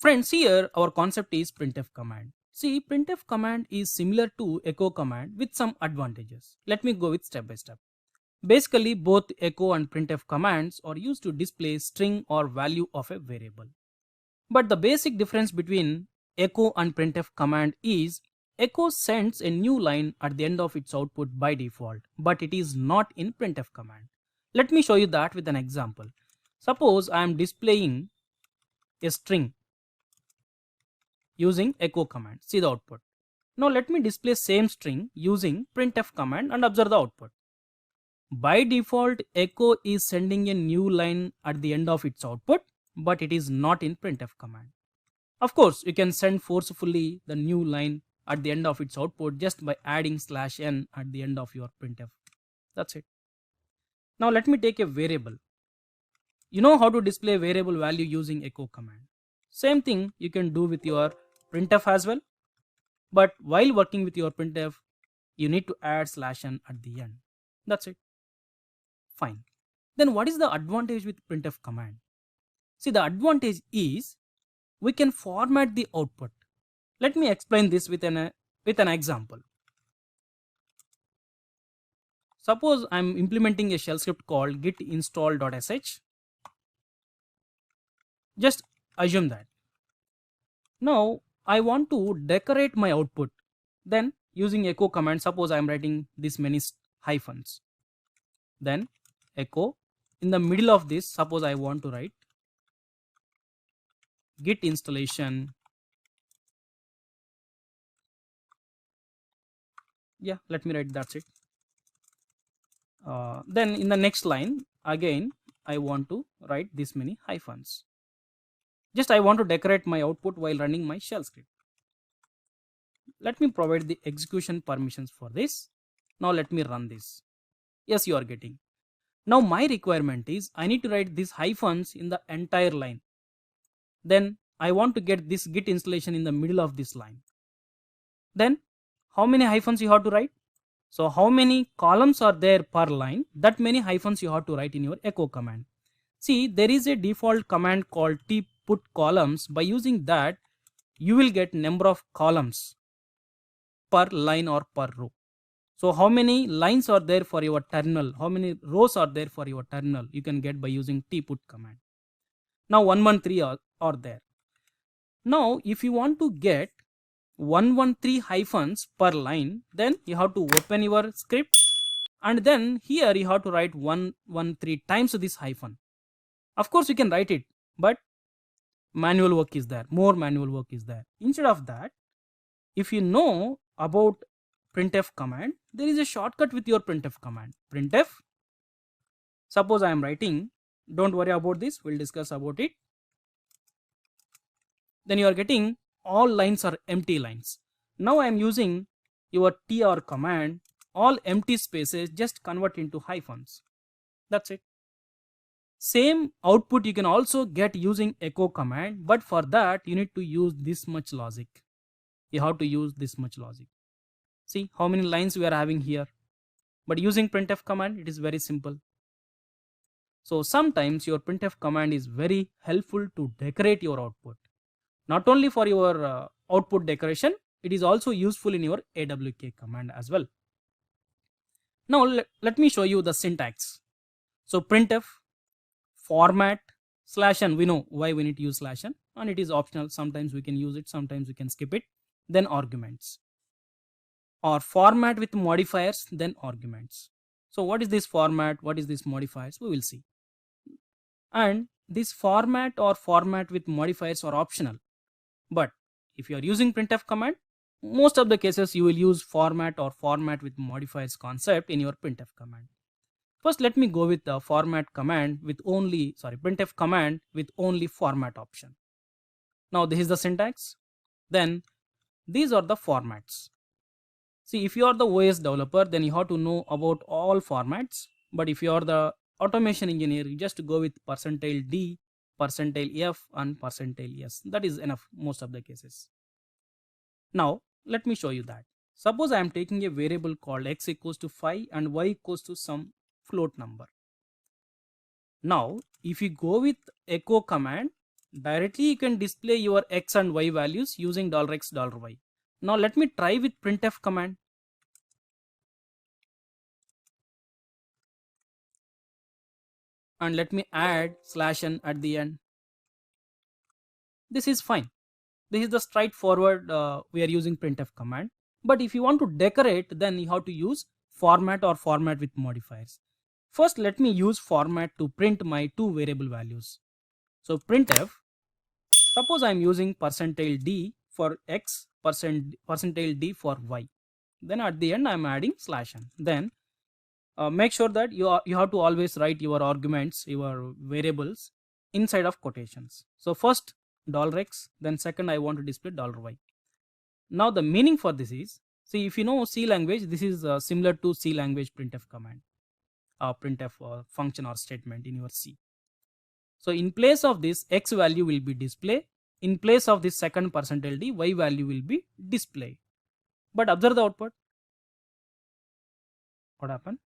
Friends, here our concept is printf command. See, printf command is similar to echo command with some advantages. Let me go with step by step. Basically, both echo and printf commands are used to display string or value of a variable. But the basic difference between echo and printf command is echo sends a new line at the end of its output by default, but it is not in printf command. Let me show you that with an example. Suppose I am displaying a string using echo command. See the output. Now let me display same string using printf command and observe the output. By default, echo is sending a new line at the end of its output, but it is not in printf command. Of course, you can send forcefully the new line at the end of its output just by adding /n at the end of your printf. That's it. Now let me take a variable. You know how to display variable value using echo command. Same thing you can do with your printf as well. But while working with your printf, you need to add /n at the end. That's it. Fine. Then what is the advantage with printf command? See, the advantage is we can format the output. Let me explain this with an example. Suppose I am implementing a shell script called git install.sh. Just assume that. Now I want to decorate my output. Then using echo command, suppose I am writing this many hyphens. Then echo, in the middle of this, suppose I want to write git installation. Yeah, let me write, that's it. Then in the next line, again I want to write this many hyphens. Just I want to decorate my output while running my shell script. Let me provide the execution permissions for this. Now let me run this. Yes, you are getting. Now my requirement is I need to write these hyphens in the entire line. Then I want to get this git installation in the middle of this line. Then how many hyphens you have to write? So how many columns are there per line? That many hyphens you have to write in your echo command. See, there is a default command called tputColumns. By using that, you will get number of columns per line or per row. So how many lines are there for your terminal? How many rows are there for your terminal? You can get by using tput command. Now 113 are there. Now if you want to get 113 hyphens per line, then you have to open your script and then here you have to write 113 times this hyphen. Of course you can write it, but manual work is there, more manual work is there. Instead of that, if you know about printf command, there is a shortcut with your printf command. Printf, suppose I am writing, don't worry about this, we'll discuss about it. Then you are getting all lines are empty lines. Now I am using your tr command, all empty spaces just convert into hyphens. That's it. Same output you can also get using echo command, but for that you need to use this much logic. You have to use this much logic. See how many lines we are having here. But using printf command, it is very simple. So sometimes your printf command is very helpful to decorate your output. Not only for your output decoration, it is also useful in your awk command as well. Now let me show you the syntax. So printf format /n, we know why we need to use /n, and it is optional. Sometimes we can use it, sometimes we can skip it. Then arguments, or format with modifiers, then arguments. So what is this format, what is this modifiers, we will see. And this format or format with modifiers are optional, but if you are using printf command, most of the cases you will use format or format with modifiers concept in your printf command. First let me go with the format command with only, printf command with only format option. Now this is the syntax. Then these are the formats. See, if you are the OS developer, then you have to know about all formats. But if you are the automation engineer, you just go with %d, %f and %s. That is enough most of the cases. Now let me show you that. Suppose I am taking a variable called x equals to 5 and y equals to some float number. Now if you go with echo command, Directly you can display your x and y values using $x $y. Now let me try with printf command. And let me add /n at the end. This is fine. This is the straightforward we are using printf command. But if you want to decorate, then you have to use format or format with modifiers. First, let me use format to print my two variable values. So printf, suppose I am using %d for x, %d for y. Then at the end I am adding /n. Then make sure that you have to always write your arguments, your variables inside of quotations. So first $x, then second I want to display $y. Now the meaning for this is, see, if you know C language, this is similar to C language printf command, printf function or statement in your C. So in place of this, x value will be display. In place of this second %d, y value will be display. But observe the output. What happened?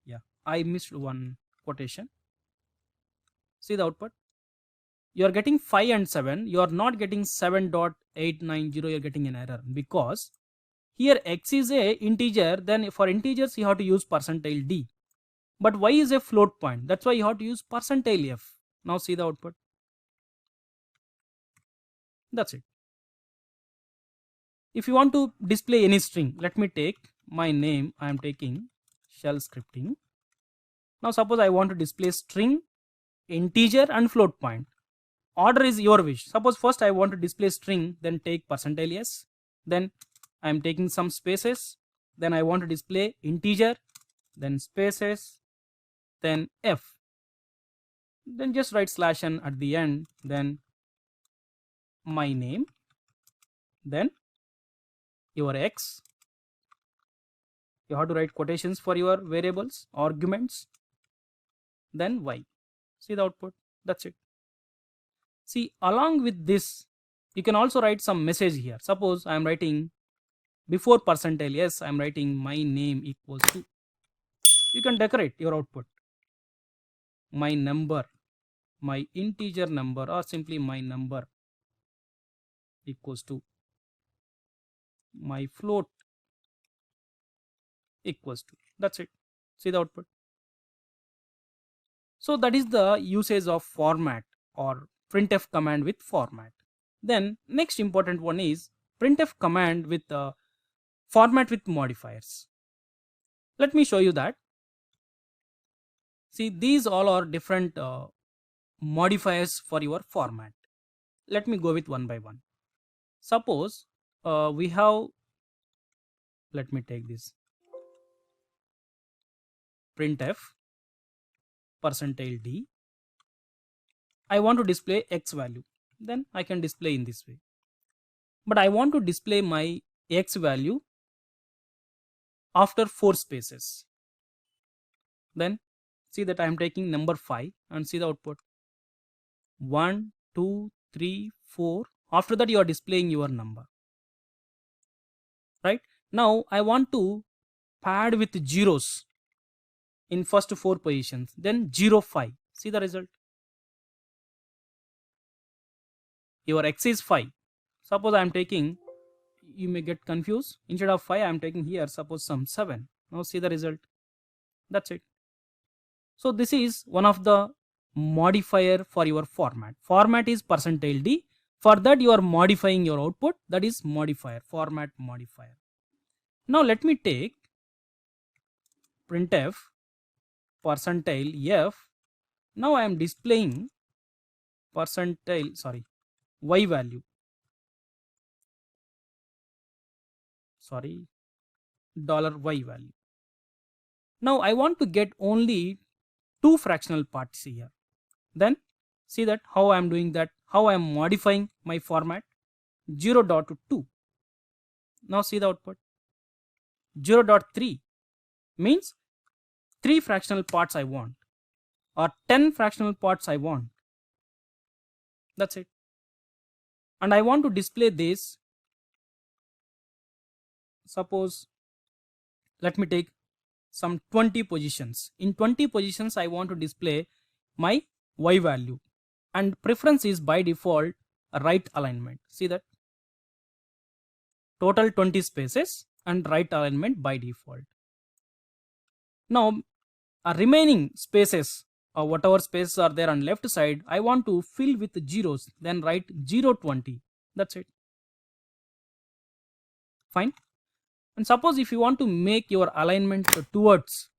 Yeah, I missed one quotation. See the output. You are getting 5 and 7. You are not getting 7.890. You are getting an error because here x is a integer. Then for integers you have to use %d. But y is a float point. That's why you have to use %f. Now see the output. That's it. If you want to display any string, let me take my name. I am taking shell scripting. Now suppose I want to display string, integer and float point. Order is your wish. Suppose first I want to display string, then take %s. Then I am taking some spaces. Then I want to display integer, then spaces, then f. Then just write /n at the end. Then my name, then your x. You have to write quotations for your variables, arguments, then y. See the output. That's it. See, along with this, you can also write some message here. Suppose I am writing before %s, I am writing my name equals to. You can decorate your output. My number, my integer number, or simply my number equals to my float equals to. That's it. See the output. So that is the usage of format or printf command with format. Then next important one is printf command with format with modifiers. Let me show you that. See, these all are different modifiers for your format. Let me go with one by one. Suppose we have, let me take this printf %d. I want to display x value. Then I can display in this way. But I want to display my x value after 4 spaces. Then see that I am taking number 5 and see the output. 1, 2, 3, 4. After that you are displaying your number. Right? Now I want to pad with zeros in first 4 positions. Then 0, 5. See the result. Your x is 5. Suppose I am taking, you may get confused. Instead of 5, I am taking here, suppose some 7. Now see the result. That's it. So this is one of the modifier for your format. Format is %d. For that you are modifying your output. That is modifier, format modifier. Now let me take printf %f. Now I am displaying y value. $y value. Now I want to get only 2 fractional parts here. Then see that how I am doing that, how I am modifying my format. 0.2. Now see the output. 0.3 means 3 fractional parts I want, or 10 fractional parts I want. That's it. And I want to display this. Suppose let me take some 20 positions. In 20 positions I want to display my y value. and preference is by default right alignment. See that? Total 20 spaces and right alignment by default. Now remaining spaces or whatever spaces are there on left side, I want to fill with zeros, then write 0 20. That's it. Fine. And suppose if you want to make your alignment towards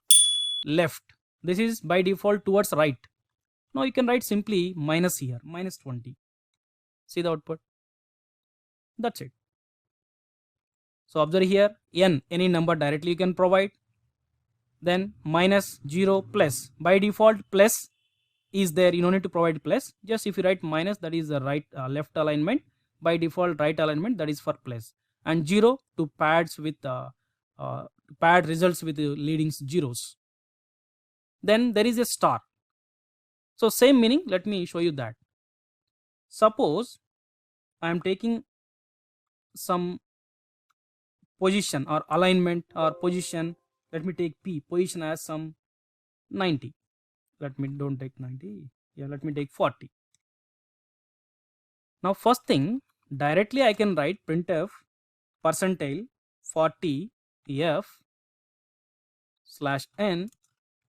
left, this is by default towards right. Now you can write simply minus here, minus 20. See the output? That's it. So observe here, n, any number directly you can provide. Then minus 0 plus, by default plus is there, you don't need to provide plus. Just if you write minus, that is the right left alignment. By default right alignment, that is for plus. And 0 to pads with pad results with leading zeros. Then there is a star. So same meaning, let me show you that. Suppose I am taking some position or alignment or position, let me take P, position as some 90. Let me don't take 90. Yeah, let me take 40. Now first thing, directly I can write printf percentile 40 f slash n,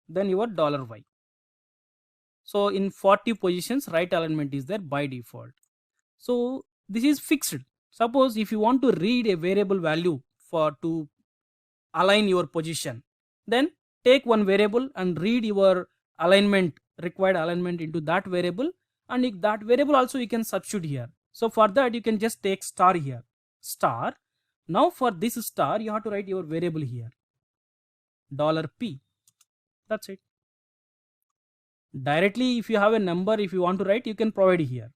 then your $y. So in 40 positions, right alignment is there by default. So this is fixed. Suppose if you want to read a variable value for to align your position, then take one variable and read your alignment, required alignment into that variable, and if that variable also you can substitute here. So for that you can just take star here, star. Now for this star you have to write your variable here, $p. That's it. Directly if you have a number, if you want to write, you can provide here.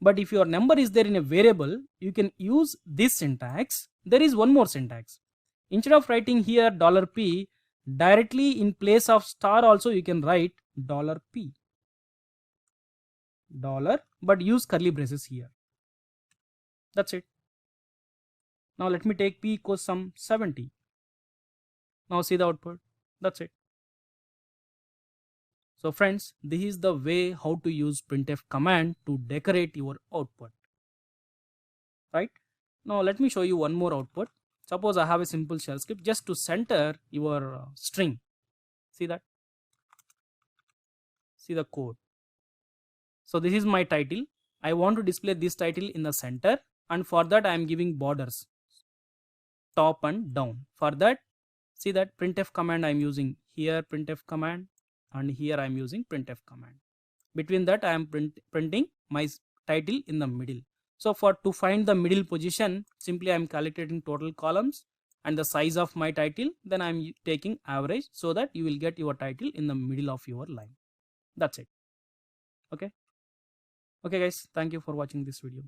But if your number is there in a variable, you can use this syntax. There is one more syntax. Instead of writing here $p, directly in place of star also you can write $p. But use curly braces here. That's it. Now let me take p equals some 70. Now see the output. That's it. So friends, this is the way how to use printf command to decorate your output. Right? Now let me show you one more output. Suppose I have a simple shell script just to center your string. See that? See the code. So this is my title. I want to display this title in the center, and for that I am giving borders top and down. For that, see that printf command I am using here, printf command, and here I am using printf command. Between that I am printing my title in the middle. So to find the middle position, simply I am calculating total columns and the size of my title, then I am taking average so that you will get your title in the middle of your line. That's it. Okay. Okay guys, thank you for watching this video.